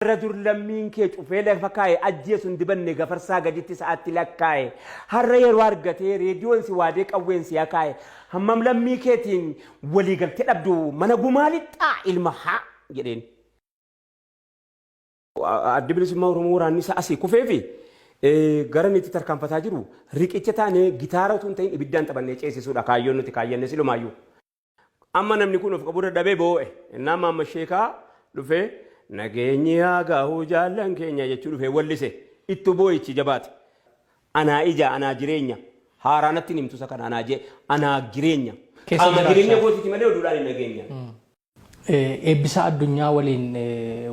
Radur lammiin kee cufee lafa kaa'e ajjeesuun dibanne gafarsaa gaditti sa'aatti lakkaa'e har'a yeroo argatee reediyoon si waadee qawween si akaa'e hammam lammii keetiin walii galtee dhabdu mana gumaa lixxaa ilma haa jedheen. Adda bilisummaa Oromoo waraanni asii kufee fi garan itti tarkaanfataa jiru riqicha taanee gitaara utuu hin ta'in ibiddaan taphannee ceesisuudha kaayyoon nuti kaayyanne silumaayyuu. Amma namni kun of qaburra dhabee boo'e innaa maamma sheekaa dhufee nageenyi haa gaahuu jaallan keenya jechuu dhufee wallise itti boo'ichi jabaate. Anaa ija anaa jireenya haaraanatti nimtu isa kana anaa jireenya. Qaama jireenya gootiiti malee oduudhaan hin nageenya. Eebbisa addunyaa waliin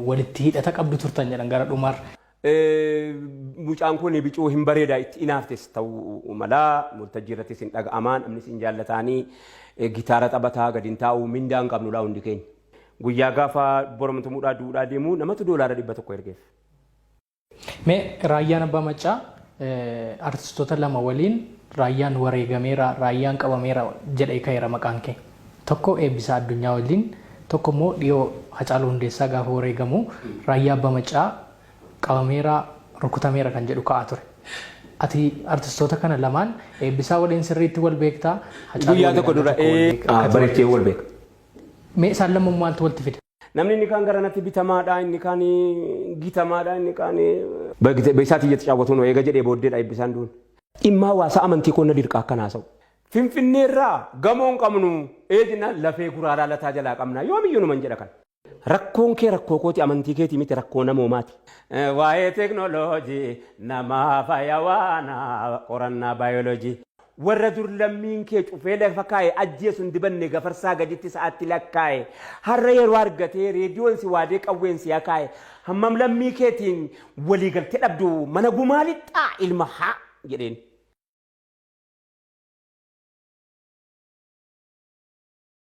walitti hidhata qabdu turtan jedhan gara dhumaarra. Mucaan kun bicuu hin bareeda itti inaaftes ta'uu malaa waltajjii irrattis hin dhaga'amaan amnis hin jaallataanii gitaara taphataa gadi hin taa'u mindaa hin qabnudha hundi keenya. Guyyaa gaafa boromtamuudhaa duudhaa deemu namatu doolaara 100 ergeef. Mee raayyaan abbaa maccaa artistoota lama waliin raayyaan wareegameera raayyaan qabameera jedhee ka'eera maqaan kee. Tokko eebbisa addunyaa waliin tokko immoo dhiyoo Hacaaluu Hundeessaa gaafa wareegamu raayyaa abbaa maccaa qabameera rukutameera kan jedhu ka'aa ture. Ati artistoota kana lamaan eebbisaa waliin sirriitti wal beektaa? Guyyaa tokko dura bareechee wal beeka. Mee isaan lamman maaltu walitti fide? Namni inni kaan garanatti bitamaadha inni kaan gitamaadha inni kaan beeksaatii iyyatti caawwatuun eega jedhee booddeedha eebbisaan duun. Dhimma hawaasaa amantii koonna dirqaa akkanaa ta'u. Finfinneerraa gamoon qabnu eejina lafee guraaraa lataa jalaa qabna yoomiyyuu numan jedha kan. Rakkoon kee rakkoo kooti amantii keetii miti rakkoo namoomaati. Waa'ee teeknooloojii namaa fayyawaana qorannaa baayoloojii. Warra dur lammiin kee cufee lafa kaa'e ajjeesuun dibanne gafarsaa gaditti sa'aatti lakkaa'e har'a yeroo argatee reediyoon si waadee qawween si akaa'e hammam lammii keetiin walii galtee dhabdu mana gumaa lixxaa ilma haa jedheen.